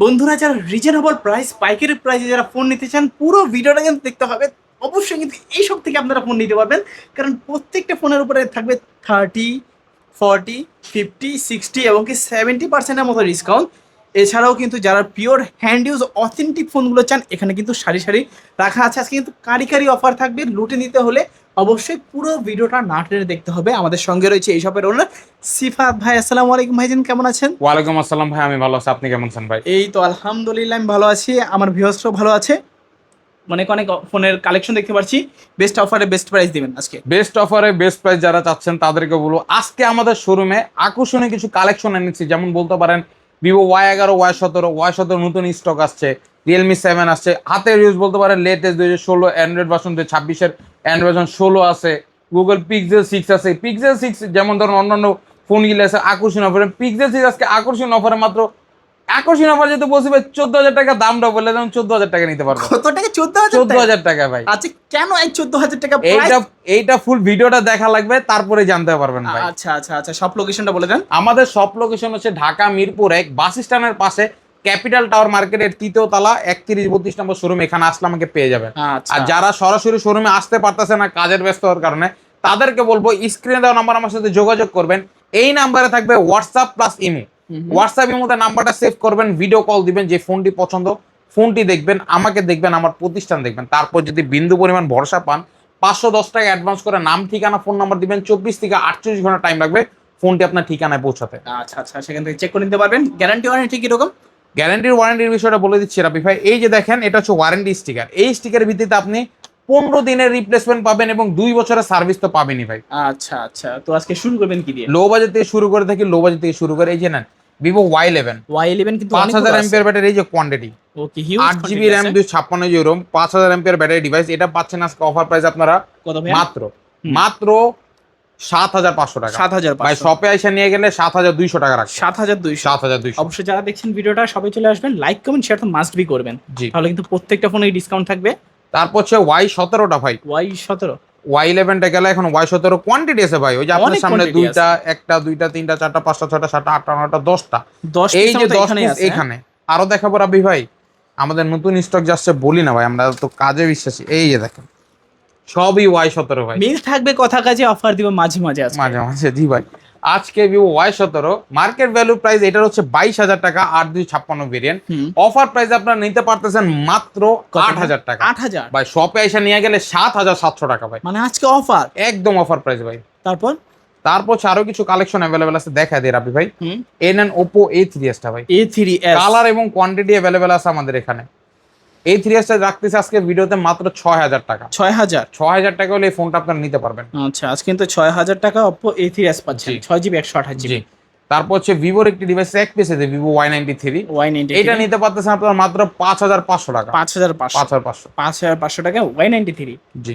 বন্ধুরা যারা reasonable price পাইকারি প্রাইসে যারা ফোন নিতে চান পুরো ভিডিওটা কিন্তু দেখতে হবে। অবশ্যই কিন্তু এইসব থেকে আপনারা ফোন নিতে পারবেন, কারণ প্রত্যেকটা ফোনের উপরে থাকবে 30, 40, 50, 60 এবং কি 70%-এর মতো ডিসকাউন্ট। এছাড়াও কিন্তু যারা পিওর হ্যান্ড ইউজ অথেন্টিক ফোনগুলো চান এখানে কিন্তু সারি সারি রাখা আছে। আজকে কিন্তু কারি অফার থাকবে, লুটে নিতে হলে অবশ্যই পুরো ভিডিওটা না টেনে দেখতে হবে। আমাদের সঙ্গে রয়েছে এই শপের ওনার সিফাত ভাই। আসসালামু আলাইকুম ভাইজান, কেমন আছেন? ওয়ালাইকুম আসসালাম ভাই, আমি ভালো আছি। আপনি কেমন আছেন ভাই? এই তো আলহামদুলিল্লাহ আমি ভালো আছি, আমার ভিউয়ার্সরাও ভালো আছে। অনেক অনেক ফোনের কালেকশন দেখতে পাচ্ছি। বেস্ট অফারে বেস্ট প্রাইস দিবেন আজকে। বেস্ট অফারে বেস্ট প্রাইস যারা চাচ্ছেন তাদেরকে বলবো, আজকে আমাদের শোরুমে আকর্ষণীয় কিছু কালেকশন এনেছি। যেমন বলতে পারেন ভিভো Y11, Y17 নতুন স্টক আসছে, রিয়েলমি 7 আসছে, হাতের ইউজ বলতে পারেন লেটেস্ট 2016 অ্যান্ড্রয়েড ভার্সন 2026-এর অ্যান্ড্রয়েড ভার্সন 16 আছে, গুগল পিক্সেল 6 আছে। পিক্সেল 6 যেমন ধরুন অন্যান্য ফোনগুলো আছে আকর্ষণীয় অফারে, পিক্সেল 6 আজকে আকর্ষণীয় অফারে মাত্র আকর্ষণীয় অফার যেহেতু বলছি ভাই 14,000 টাকা দামটা বললে যেমন 14,000 টাকা নিতে পারবো। কত টাকা? 14,000 14,000 টাকা ভাই। আচ্ছা, কেন এই 14,000 টাকা এইটা ফুল ভিডিওটা দেখা লাগবে, তারপরে জানতে পারবেন ভাই। আচ্ছা, সব লোকেশনটা বলে দেন। আমাদের সব লোকেশন হচ্ছে ঢাকা মিরপুর 1 বাস স্ট্যান্ডের পাশে ক্যাপিটাল টাওয়ার মার্কেটের 3য় তলা 31-32 নম্বর শোরুম। এখানে আসলে আমাকে পেয়ে যাবেন। আচ্ছা। আর যারা সরাসরি শোরুমে আসতে পারতেছে না কাজের ব্যস্ত হওয়ার কারণে, তাদেরকে বলবো স্ক্রিনে দেওয়া নাম্বার আমার সাথে যোগাযোগ করবেন। এই নাম্বারে থাকবে হোয়াটসঅ্যাপ প্লাস ইমো। হোয়াটসঅ্যাপের মধ্যে নাম্বারটা সেভ করবেন, ভিডিও কল দিবেন, যে ফোনটি পছন্দ ফোনটি দেখবেন, আমাকে দেখবেন, আমার প্রতিষ্ঠান দেখবেন। তারপর যদি বিন্দু পরিমাণ ভরসা পান 510 টাকা অ্যাডভান্স করে নাম ঠিকানা ফোন নাম্বার দিবেন। 24 থেকে 48 ঘন্টা টাইম লাগবে ফোনটি আপনার ঠিকানায় পৌঁছাতে। আচ্ছা, সেখান থেকে চেক করে নিতে পারবেন। গ্যারান্টি ওয়ারেন্টি কিরকম? গ্যারান্টির ওয়ারেন্টির বিষয়টা বলে দিচ্ছি রাবি ভাই। এই যে দেখেন, এটা হচ্ছে ওয়ারেন্টি স্টিকার। এই স্টিকারের ভিত্তিতে আপনি 15 দিনের রিপ্লেসমেন্ট পাবেন এবং 2 বছরের সার্ভিস তো পাবেনই ভাই। আচ্ছা, তো আজকে শুরু করবেন কি দিয়ে? লো বাজেট থেকে শুরু করে থাকি, লো বাজেট থেকে শুরু করে এই যে নেন ভিভো Y11 কিন্তু 5000 এমপিআর ব্যাটারি, এই যে quantity, okay, huge 8GB RAM 256GB ROM, 5000 MPR battery device. এটা পাচ্ছেন আজকে অফার প্রাইস আপনারা কত ভাই? মাত্র 7,500 টাকা। 7,500 ভাই শপে এসে নিয়ে গেলে 7,200 টাকা রাখছে। 7,200। অবশ্যই যারা দেখছেন ভিডিওটা সবাই চলে আসবেন, লাইক কমেন্ট শেয়ার তো মাস্ট বি করবেন, তাহলে কিন্তু প্রত্যেকটা ফোনে ডিসকাউন্ট থাকবে। তারপর হচ্ছে Y17টা ভাই। Y17 Y11টা গেলে এখন Y17 কোয়ান্টিটি আছে ভাই। ওই যে আপনার সামনে দুইটা, একটা, দুইটা, তিনটা, চারটা, পাঁচটা, ছয়টা, সাতটা, আটটা, নয়টা, 10টা। এই যে 10 পিস এখানে আরো দেখাবো রাবি ভাই। আমাদের নতুন স্টক যাচ্ছে বলি না ভাই, আমরা তো কাজে বিশ্বাসী। এই যে দেখেন সবই Y17 ভাই। মিল থাকবে কথা কাজে, অফার দিব মাঝে মাঝে। জি ভাই। আজকে Vivo Y17 market value price এটা হচ্ছে 22,000 টাকা, 8256 ভেরিয়েন্ট। অফার প্রাইস আপনারা নিতে পারতেছেন মাত্র 8,000 টাকা। 8,000 ভাই শপে এসে নিয়ে গেলে 7,700 টাকা ভাই। মানে আজকে অফার, একদম অফার প্রাইস ভাই। তারপর আরো কিছু কালেকশন অ্যাভেলেবেল আছে, দেখা দেয় রাবি ভাই। এই নেন Oppo A3s টা ভাই। A3s কালার এবং কোয়ান্টিটি অ্যাভেলেবেল আছে আমাদের এখানে। A3s টা রাখতেছে আজকে ভিডিওতে মাত্র 6,000 টাকা। 6,000 টাকা হলে এই ফোনটা আপনারা নিতে পারবেন। আচ্ছা, আজকে কিন্তু 6,000 টাকা Oppo A3s পাচ্ছেন, 6GB 128GB। তারপর হচ্ছে ভিভোর একটি ডিভাইস এক পিস আছে, ভিভো Y93। এটা নিতে পারতেছেন আপনারা মাত্র 5,500 টাকা। 5,500 টাকা Y93। জি,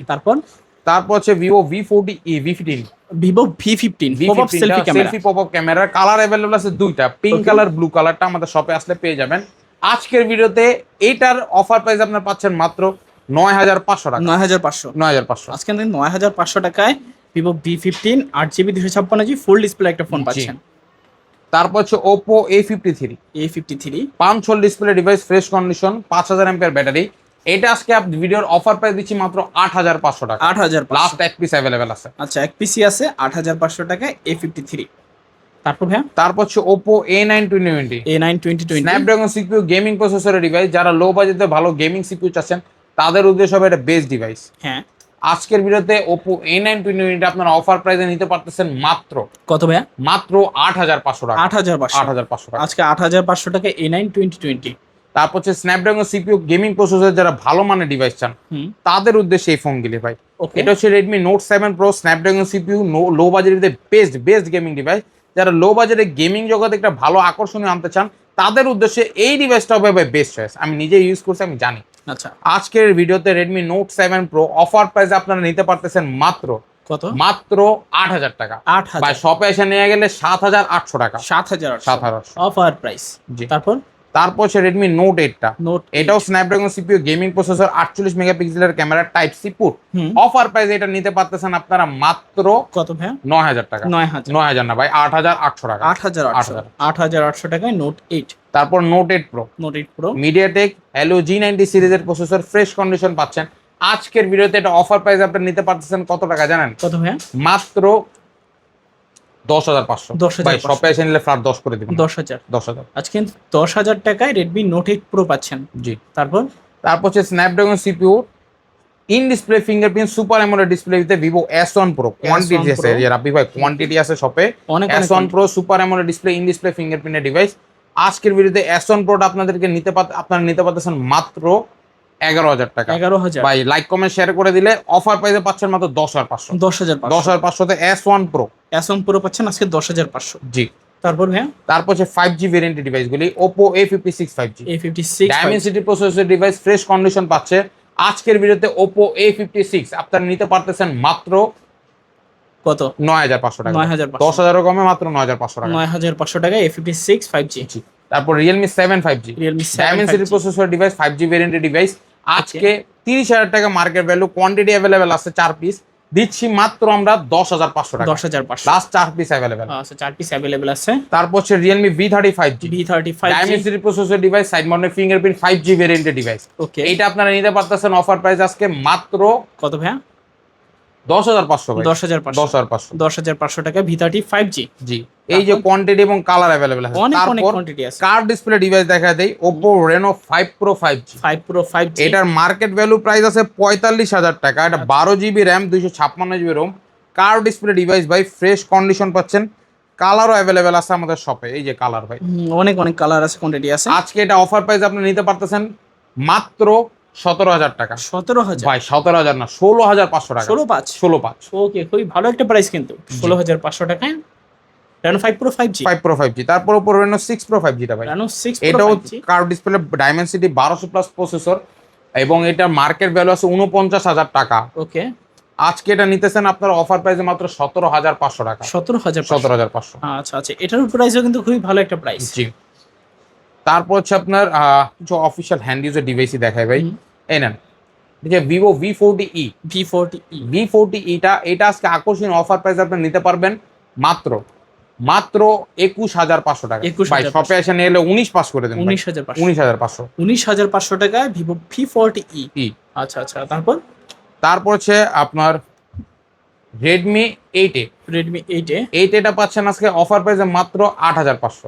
তারপর হচ্ছে Vivo V40e V15। Vivo V15 popup selfie popup camera. Colour available আছে দুইটা, পিঙ্ক কালার, ব্লু কালারটা আমাদের শপে আসলে পেয়ে যাবেন। আজকের ভিডিওতে এইটার অফার প্রাইস আপনারা পাচ্ছেন মাত্র 9,500 টাকা। 9,500 আজকে 9,500 টাকায় Vivo V15 8GB 256GB full display একটা ফোন পাচ্ছেন। তারপর হচ্ছে Oppo A53 5 display device, fresh condition, 5,000 MPR battery. এটা আজকে ভিডিওর অফার প্রাইস দিচ্ছি মাত্র 8,500 টাকা। 8,500 লাস্ট এক পিস अवेलेबल আছে। আচ্ছা, এক পিসি আছে 8,500 টাকায় A53। তারপর হচ্ছে Oppo A9 Snapdragon CPU gaming প্রসেসরের ডিভাইস। যারা লো বাজেটে ভালো গেমিং সিপিইউ চাচ্ছেন তাদের উদ্দেশ্যে হবে এটা বেস্ট ডিভাইস। হ্যাঁ, আজকের ভিডিওতে Oppo A9 আপনারা অফার প্রাইসে নিতে পারতেছেন মাত্র কত ভাইয়া? মাত্র 8,500 টাকা। 8,500 টাকা আজকে 8,500 টাকা A9 2020। তারপর হচ্ছে স্ন্যাপড্রাগন সিপিইউ গেমিং প্রসেসর যারা ভালো মানের ডিভাইস চান তাদের উদ্দেশ্যে এই ফোনগুলি ভাই। এটা হচ্ছে Redmi Note 7 Pro Snapdragon CPU, low বাজেটের বেস্ট গেমিং ডিভাইস। যারা লো বাজেটে গেমিং জগতে একটা ভালো আকর্ষণীয় আনতে চান তাদের উদ্দেশ্যে এই ডিভাইসটা হবে ভাই বেস্ট চয়েস। আমি নিজে ইউজ করছি, আমি জানি। আচ্ছা, আজকের ভিডিওতে Redmi Note 7 Pro অফার প্রাইসে আপনারা নিতে পারতেছেন মাত্র কত? মাত্র 8,000 টাকা। 8,000 ভাই শপে এসে নিয়ে গেলে 7,800 টাকা। 7,800 অফার প্রাইস। জি। তারপর হচ্ছে রেডমি নোট 8টা, নোট এটাও স্ন্যাপড্রাগন সিপিইউ গেমিং প্রসেসর, 48 মেগাপিক্সেলের camera, type C port. Offer price এটা নিতে পারতেছেন আপনারা মাত্র কত ভাই? 9000 টাকা। 9000 9000 না ভাই, 8800 টাকা। 8800 টাকায় নোট 8। তারপর note 8 pro, note 8 pro MediaTek Helio G90 সিরিজের প্রসেসর, ফ্রেশ কন্ডিশন পাচ্ছেন। আজকের ভিডিওতে এটা অফার প্রাইস আপনি নিতে পারতেছেন কত টাকা জানেন? কত ভাই? মাত্র 10500। 10,500 ভাই শপে এসে নিলে ফ্ল্যাট 10 করে দিবেন। 10,000 আজকে 10,000 টাকায় রেডমি নোট 8 প্রো পাচ্ছেন। জি। তারপর হচ্ছে Snapdragon CPU in display fingerprint super AMOLED display with Vivo S1 pro. Quantity আছে যে রাব্বি ভাই, কোয়ান্টিটি আছে শপে। S1 pro super AMOLED display in display ফিঙ্গারপ্রিন্টের ডিভাইস। আজকের ভিডিওতে S1 প্রোটা আপনাদেরকে আপনারা নিতে পারতেছেন মাত্র 11,000 টাকা। 11,000 ভাই লাইক কমেন্ট শেয়ার করে দিলে অফার প্রাইসে পাচ্ছেন মাত্র 10,500। 10,500 তে S1 প্রো। S1 প্রো পাচ্ছেন আজকে 10,500। জি। তারপর ভাই হচ্ছে 5G ভেরিয়েন্টের ডিভাইসগুলি, Oppo A56 5G, A56 Dimensity processor device, fresh condition পাচ্ছে। আজকের ভিডিওতে Oppo A56 আপনারা নিতে পারতেছেন মাত্র কত? 9,500 টাকা। 9,500 10,000 কমে মাত্র 9,500 টাকা। 9,500 টাকায় A56 5G। তারপর Realme 7 5G, Dimensity processor device, 5G ভেরিয়েন্টের ডিভাইস। আজকে 30,000 টাকা মার্কেট ভ্যালু, কোয়ান্টিটি अवेलेबल আছে 4 পিস, দিচ্ছি মাত্র আমরা 10,500 টাকা। 10,500 লাস্ট 4 পিস अवेलेबल। আচ্ছা 4 পিস अवेलेबल আছে। তারপর হচ্ছে Realme V30 5G, Dimensity processor device, side mounted fingerprint, 5G ভেরিয়েন্টের ডিভাইস। ওকে, এইটা আপনারা নিতে পারতেছেন অফার প্রাইস আজকে মাত্র কত ভাই? 10,500 ভাই। 10,500 10,500 টাকা V30 5G। জি। এই যে কোয়ান্টিটি এবং কালার अवेलेबल আছে। অনেক কোয়ান্টিটি আছে। কার ডিসপ্লে ডিভাইস দেখা দেই, Oppo Reno 5 Pro 5G। 5 Pro 5G, এটার মার্কেট ভ্যালু প্রাইস আছে 45,000 টাকা। এটা 12GB RAM 256GB ROM, কার ডিসপ্লে ডিভাইস ভাই, ফ্রেশ কন্ডিশন পাচ্ছেন। কালারও अवेलेबल আছে আমাদের শপে। এই যে কালার ভাই, অনেক কালার আছে, কোয়ান্টিটি আছে। আজকে এটা অফার প্রাইস আপনি নিতে পারতেছেন মাত্র 17,000 টাকা। 17,000 ভাই 17,000 না, 16,500 টাকা। 16,500 ওকে, খুবই ভালো একটা প্রাইস কিন্তু। 16,500 টাকায় Reno 5 Pro 5G। 5 Pro 5G। তারপর উপর Reno 6 Pro 5G টা ভাই, Reno 6 Pro এটাও 5G, curve display, Dimensity 1200 plus processor, এবং এটার মার্কেট ভ্যালু আছে 49,000 টাকা। ওকে, আজকে এটা নিতেছেন আপনার অফার প্রাইসে মাত্র 17,500 টাকা। 17,500। আচ্ছা, এটার প্রাইসও কিন্তু খুবই ভালো একটা প্রাইস। জি। তারপর হচ্ছে আপনার কিছু অফিশিয়াল হ্যান্ড ইউজার ডিভাইসই দেখায় ভাই। এই নেন, যে Vivo V40e। V40e এটা আজকে আকর্ষণীয় অফার প্রাইস আপনি নিতে পারবেন মাত্র 21,500 টাকা। ভাই শপে এসে নিলে 19 পাস করে দেন। 19,500 19,500 টাকায় Vivo V40e। আচ্ছা, তারপর হচ্ছে আপনার Redmi 8A। এটা পাচ্ছেন আজকে অফার প্রাইসে মাত্র 8,500।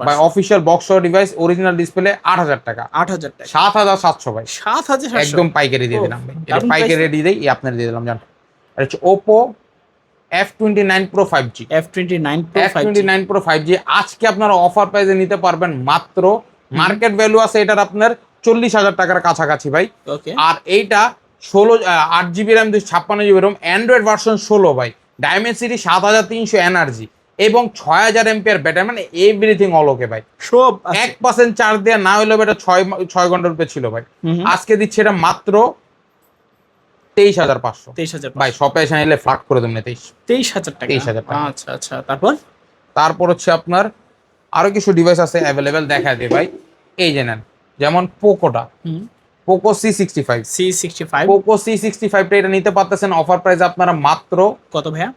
ভাই official box device, original display, 8,000 টাকা। 7,700 ভাই। 7,700 একদম পাইকারি দিয়ে দিলাম ভাই। এটা পাইকারি রেডি দেই, আপনার দিয়ে দিলাম জান। আর হচ্ছে Oppo F29 Pro 5G। F29 Pro 5G আজকে আপনারা অফার প্রাইসে নিতে পারবেন মাত্র, মার্কেট ভ্যালু আছে এটার আপনার 40,000 টাকার কাছাকাছি ভাই। আর এইটা 8GB RAM 256GB ROM, Android version 16 ভাই, Dimensity 7,300 এনার্জি এবং 6,000 এম্পিয়ার ব্যাটারি, মানে এভরিথিং অল ওকে ভাই। সব 1% চার্জ দেওয়া না হলেও এটা 6 ঘন্টার রূপে ছিল ভাই। আজকে দিচ্ছে এটা মাত্র 23,500। ভাই শপে এসে নিলে ফ্ল্যাট করে দেবেন 23,000 টাকা। আচ্ছা, তারপর হচ্ছে আপনার আরো কিছু ডিভাইস আছে अवेलेबल, দেখা দেয় ভাই। এই যে নেন, যেমন পোকোটা, Poco C65। Poco C65 টা এটা নিতে পারতেছেন অফার প্রাইস আপনারা মাত্র কত ভাইয়া?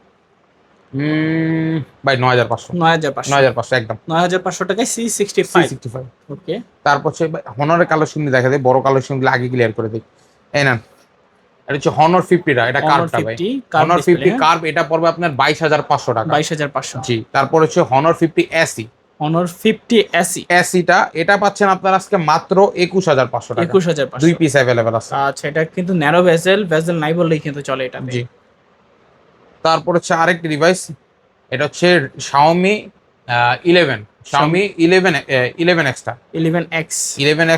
ভাই 9,500 একদম। 9,500 টাকায় C65। ওকে, তারপর হচ্ছে হনরের কালেকশন দেখা দেয়, বড় কালেকশন গুলো আগে ক্লিয়ার করে দেই। এই নেন, এটা হচ্ছে Honor 50 টা, এটা কার্ভটা ভাই। Honor 50 কার্ভ, এটা পড়বে আপনার 22,500 টাকা। 22,500। জি। তারপর হচ্ছে Honor 50 SE। Honor 50 SE টা এটা পাচ্ছেন আপনারা আজকে মাত্র 21,500 টাকা। 21,500। 2 পিস अवेलेबल আছে। আচ্ছা, এটা কিন্তু ন্যারো ভেজেল নাই বললেই কিন্তু চলে এটাতে। জি। তারপর হচ্ছে আরেকটি ডিভাইস, এটা হচ্ছে Xiaomi 11X টা। 11X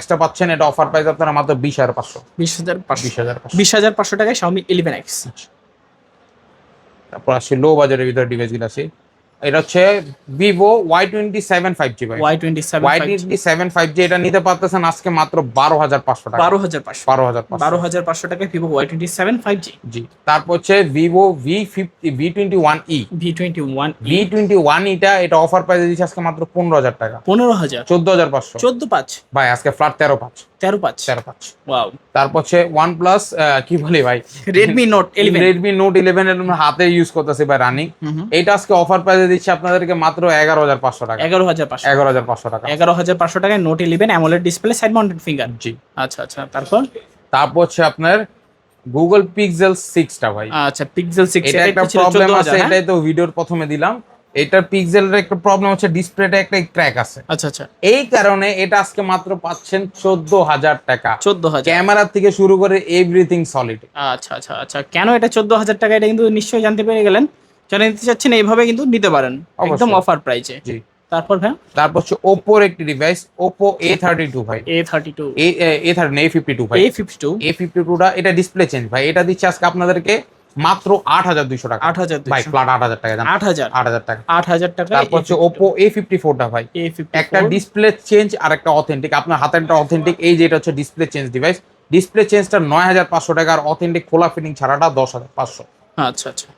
টা পাচ্ছেন, এটা অফার প্রাইস আপনারা মাত্র 20,500। 20,500 টাকায় Xiaomi 11X। তারপর আসছে লো বাজারের ভিতরে ডিভাইসগুলো আছে, এটা হচ্ছে ভিভো Y27 5G ভাই। Y27 Y27 5G এটা নিতে পারতেছেন আজকে মাত্র 12,500 টাকা। 12,500 12,500 12,500 টাকায় ভিভো Y27 5G। জি। তারপর হচ্ছে ভিভো V21e। V21 V21 এটা অফার প্রাইসে দিচ্ছে আজকে মাত্র 15,000 টাকা। 15,000 14,500 14,500 ভাই, আজকে ফ্ল্যাট 13,500 13,500 13,500। ওয়াও। তারপর হচ্ছে OnePlus কি বলি ভাই, Redmi Note 11 Redmi Note 11 এর হাতে ইউজ করতেছি ভাই রানিং। এটা আজকে অফার প্রাইসে দিচ্ছে আপনাদেরকে মাত্র 11,500 টাকা। 11,500 11,500 টাকা। 11,500 টাকায় note 11 AMOLED display side mounted finger. জি। আচ্ছা আচ্ছা, তারপর হচ্ছে আপনার গুগল পিক্সেল 6টা ভাই। আচ্ছা পিক্সেল 6 এটা একটা প্রবলেম আছে, এটাই তো ভিডিওর প্রথমে দিলাম। এটার পিক্সেলের একটা প্রবলেম হচ্ছে ডিসপ্লেটা একটা ক্র্যাক আছে। আচ্ছা আচ্ছা, এই কারণে এটা আজকে মাত্র পাচ্ছেন 14,000 টাকা। 14,000 ক্যামেরা থেকে শুরু করে এভরিথিং সলিড। আচ্ছা আচ্ছা আচ্ছা, কেন এটা 14,000 টাকা, এটা কিন্তু নিশ্চয়ই জানতে পেরে গেলেন। যারা নিতে চাচ্ছেন এইভাবে কিন্তু নিতে পারেন একদম অফার প্রাইসে। জি। তারপর ভাই তারপর হচ্ছে ওপ্পোর একটি ডিভাইস Oppo A32 ভাই। A32 A32 না A52 ভাই। A52টা এটা ডিসপ্লে চেঞ্জ ভাই। এটা দিচ্ছে আজকে আপনাদেরকে মাত্র 8,200 টাকা। 8,200 ভাই ফ্ল্যাট 8,000 টাকা জান। 8,000 টাকা। 8,000 টাকা। তারপর হচ্ছে Oppo A54টা ভাই। একটা ডিসপ্লে চেঞ্জ আর একটা অথেন্টিক। আপনার হাতেরটা অথেন্টিক, এই যে এটা হচ্ছে ডিসপ্লে চেঞ্জ ডিভাইস। ডিসপ্লে চেঞ্জটা 9,500 টাকা আর অথেন্টিক খোলা ফিটিং ছাড়াটা 10,500। আচ্ছা আচ্ছা,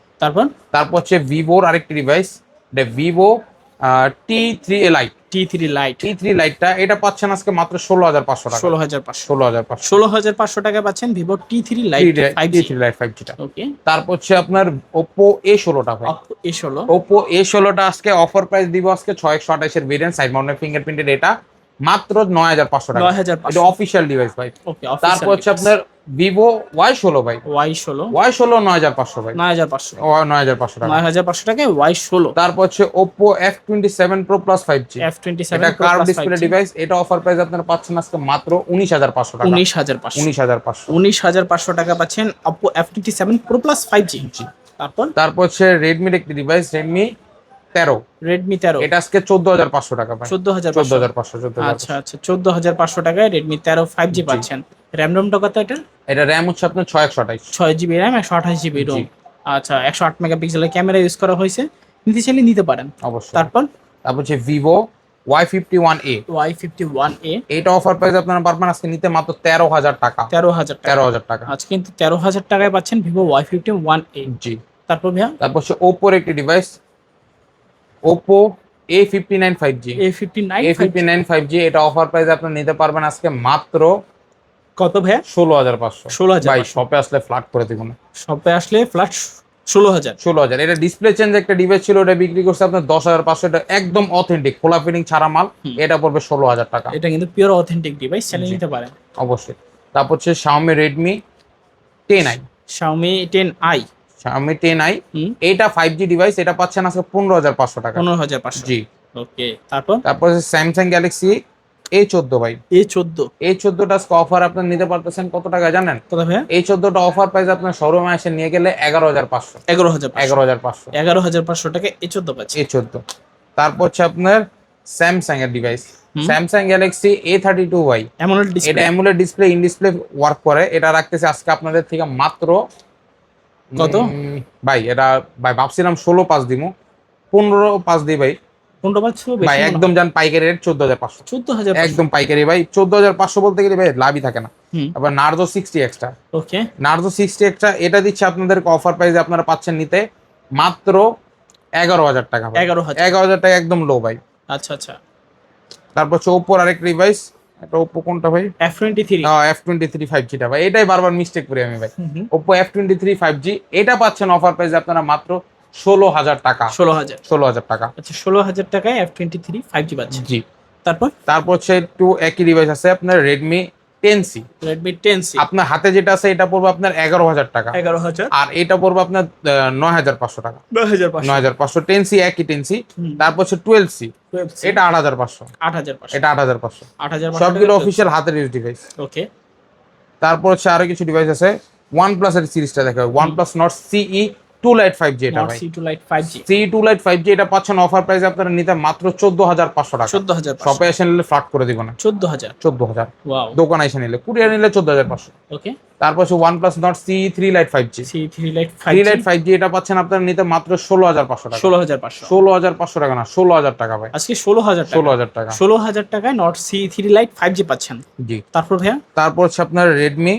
তারপর হচ্ছে ভিভোর আরেকটি ডিভাইস, এটা ভিভো T3 Lite। T3 লাইটটা এটা পাচ্ছেন আজকে মাত্র 16,500 টাকা। 16,500 16,500 টাকা পাচ্ছেন ভিভো T3 Lite 5G টা। ওকে। তারপর হচ্ছে আপনার Oppo A16টা ভাই। Oppo A16টা আজকে অফার প্রাইস দিব আজকে 6128 এর ভেরিয়েন্ট সাইড মাউন্টেড ফিঙ্গারপ্রিন্টেড। এটা মাত্র 9,500 টাকা। 9,500 এটা অফিশিয়াল ডিভাইস ভাই। ওকে। তারপর হচ্ছে আপনার ভিভো Y16 ভাই। Y16 9,500 ভাই। 9,500 9,500 টাকা। 9,500 টাকায় Y16। তারপর হচ্ছে Oppo F27 Pro Plus 5G। F27 এটা Pro curve Plus display 5G। Device. এটা অফার প্রাইস আপনারা পাচ্ছেন আজকে মাত্র 19,500 টাকা। 19,500 19,500 টাকা পাচ্ছেন Oppo F27 Pro Plus 5G। তারপর হচ্ছে Redmi একটি ডিভাইস Redmi 13। এটা আজকে 14,500 টাকা ভাই। 14,500 আচ্ছা আচ্ছা, 14,500 টাকায় Redmi 13 5G পাচ্ছেন। র‍্যাম রোমটা কত এটা? এটা র‍্যাম হচ্ছে আপনার 628। 6GB RAM 128GB Rome. আচ্ছা, 108 মেগাপিক্সেলের ক্যামেরা ইউজ করা হয়েছে। নিতে চাইলে নিতে পারেন অবশ্যই। তারপর হচ্ছে Vivo Y51a। এটা অফার প্রাইস আপনারা পারবেন আজকে নিতে মাত্র 13,000 টাকা। 13,000 টাকা। আজকে কিন্তু 13,000 টাকায় পাচ্ছেন Vivo Y51a। জি। তারপর ভাইয়া তারপর হচ্ছে Oppo একটি device Oppo A59 5G। A59 5G এটা অফার প্রাইস আপনারা নিতে পারবেন আজকে মাত্র কত ভাইয়া? 16,500। 16,000 ভাই শপে আসলে ফ্ল্যাট করে দিব না। শপে আসলে ফ্ল্যাট 16,000। এটা ডিসপ্লে চেঞ্জ একটা ডিভাইস ছিল, এটা বিক্রি করছে আপনার 10,500। এটা একদম অথেন্টিক খোলা ফিটিং ছাড়া মাল। এটা পড়বে 16,000 টাকা। এটা কিন্তু পিওর অথেন্টিক ডিভাইস, চালিয়ে নিতে পারেন অবশ্যই। তারপর হচ্ছে Xiaomi Redmi 10i। Xiaomi 10i। এটা 5G ডিভাইস। এটা পাচ্ছেন আজকে 15,500 টাকা। 15,500। জি। ওকে। তারপর হচ্ছে Samsung Galaxy A14 ভাই। A14টা আজকে অফার আপনারা নিতে পারতেছেন কত টাকা জানেন? কত ভাইয়া? A14টা অফার প্রাইস আপনার শোরুমে এসে নিয়ে গেলে 11,500। 11,500 টাকা A14 পাচ্ছেন। A14। তারপর হচ্ছে আপনার স্যামসাং এর ডিভাইস Samsung Galaxy A32 ভাই। এটা AMOLED display, in display work করে। এটা রাখতেছে আজকে আপনাদের থেকে মাত্র কত ভাই? এটা ভাই ভাবছিলাম 16,500 দিমু, 15,500 দিই ভাই। 15,500 ভাই একদম জান পাইকারি রেট 14,500। একদম পাইকারি ভাই। 14,500 বলতে গেলে ভাই লাভই থাকে না। আবার Narzo 60 এক্সট্রা। ওকে। Narzo 60 এক্সট্রা এটা দিচ্ছে আপনাদের অফার প্রাইসে আপনারা পাচ্ছেন নিতে মাত্র 11,000 টাকা। 11,000 টাকা একদম লো ভাই। আচ্ছা আচ্ছা। তারপর হচ্ছে Oppo এর আরেক ডিভাইস। এটা Oppo কোনটা ভাই? F23 5G টা ভাই। এটাই বারবার মিস্টেক করি আমি ভাই। Oppo F23 5G এটা পাচ্ছেন অফার প্রাইসে আপনারা মাত্র 16,000 টাকা। 16,000 টাকা। আচ্ছা, 16,000 টাকায় F23 5G পাচ্ছেন। জি। তারপর হচ্ছে একটু একই ডিভাইস আছে আপনার Redmi 10C। আপনার হাতে যেটা আছে এটা পড়বে আপনার 11,000 টাকা। 11,000। আর এটা পড়বে আপনার 9,500 টাকা। 9,500 10C একই 10C। তারপর হচ্ছে 12C। এটা 8,500। এটা 8,500। সবগুলো অফিশিয়াল হাতের ইউজ ডিভাইস। ওকে। তারপর হচ্ছে আরো কিছু ডিভাইস আছে OnePlus এর সিরিজটা দেখা হয়। OnePlus Nord CE two lite 5G এটা নট ভাই, C2 Lite 5G C2 Lite 5G এটা পাচ্ছেন অফার প্রাইসে আপনারা নিতে মাত্র 14500 টাকা। 14500 শপে এসে নিলে ফ্ল্যাট করে দিব না, 14000 14000। ওয়াও দোকানে এসে নিলে, কুরিয়ার নিলে 14500। ওকে তারপর হচ্ছে OnePlus Nord C3 Lite 5G, C3 Lite 3 5G Lite 5G এটা পাচ্ছেন আপনারা নিতে মাত্র 16500 টাকা। 16500 16500 টাকা না, 16000 টাকা ভাই, আজকে 16000 টাকা 16000 টাকা। 16000 টাকায় নট C3 Lite 5G পাচ্ছেন। জি। তারপর ভাইয়া তারপর হচ্ছে আপনার Realme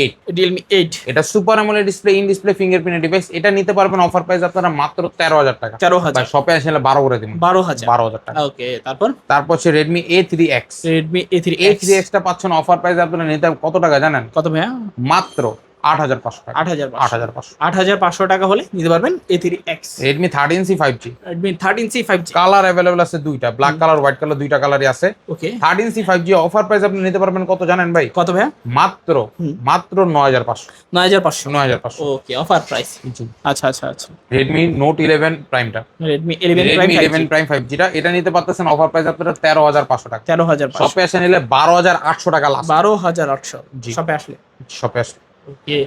8, Realme 8 এটা super AMOLED display, in display fingerprint device, এটা নিতে পারবেন অফার প্রাইস আপনারা মাত্র 13000 টাকা। 13000 ভাই শপে আসলে 12 করে দিবেন, 12000 12000 টাকা। ওকে তারপর তারপর হচ্ছে Redmi A3X, Redmi A3X A3X টা পাচ্ছেন অফার প্রাইস আপনারা নিতে কত টাকা জানেন? কত ভাইয়া? মাত্র 8500 টাকা। 8500 8500। 8500 টাকা হলে নিতে পারবেন A3X। Redmi 13C 5G, Redmi 13C 5G colour available আছে দুইটা, ব্ল্যাক কালার হোয়াইট কালার, দুইটা কালারই আছে। ওকে 13C 5G অফার প্রাইস আপনি নিতে পারবেন কত জানেন ভাই? কত ভাইয়া? মাত্র 9500। 9500 9500। Okay offer price. জি। আচ্ছা আচ্ছা আচ্ছা Redmi Note 11 প্রাইমটা, Redmi 11 Prime Redmi 11 5G prime 5G টা এটা নিতে পারতেছেন অফার প্রাইস আপনারা 13500 টাকা। 13500 শপে এসে নিলে 12800 টাকা লাস্ট। 12800 জি। শপে আসলে। শপে আসলে ওকে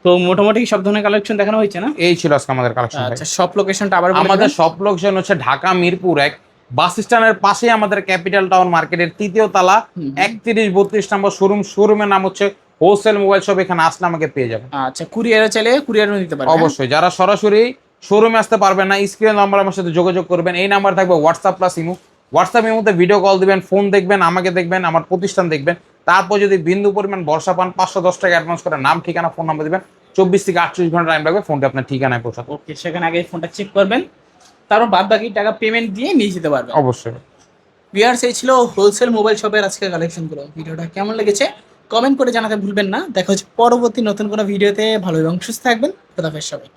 তো মোটামুটি সব ধরনের কালেকশন দেখানো হয়েছে না? এই ছিল আজকে আমাদের কালেকশন। আচ্ছা সব লোকেশনটা আবার বলে আমাদের দিবেন। সব লোকেশন হচ্ছে ঢাকা মিরপুর 1 বাস স্ট্যান্ডের পাশেই আমাদের ক্যাপিটাল টাউন মার্কেটের 3য় তলা 31-32 নম্বর শোরুম। শোরুমের নাম হচ্ছে হোলসেল মোবাইল শপ। এখানে আসলে আমাকে পেয়ে যাবেন। আচ্ছা কুরিয়ারে চাইলে কুরিয়ারও নিতে পারবেন। অবশ্যই যারা সরাসরি শোরুমে আসতে পারবেন না, স্ক্রিন নাম্বার আমার সাথে যোগাযোগ করবেন। এই নাম্বার থাকবে হোয়াটসঅ্যাপ প্লাস ইমো। হোয়াটসঅ্যাপের মধ্যে ভিডিও কল দিবেন, ফোন দেখবেন, আমাকে দেখবেন, আমার প্রতিষ্ঠান দেখবেন। তারপর যদি বিন্দু পরিমাণ ভরসা পান 510 টাকা অ্যাডভান্স করে নাম ঠিকানা ফোন নাম্বার দিবেন। 24 থেকে 48 ঘন্টা টাইম লাগবে ফোনটা আপনার ঠিকানায় পৌঁছাতে। ওকে সেখানে আগে ফোনটা চেক করবেন, তারপর বাদ বাকি টাকা পেমেন্ট দিয়ে নিয়ে যেতে পারবেন। অবশ্যই। ভিউয়ার্স এই ছিল হোলসেল মোবাইল শপের আজকের কালেকশনগুলো। ভিডিওটা কেমন লেগেছে কমেন্ট করে জানাতে ভুলবেন না। দেখা হচ্ছে পরবর্তী নতুন কোনো ভিডিওতে। ভালো এবং সুস্থ থাকবেন। খোদাফেজ সবাই।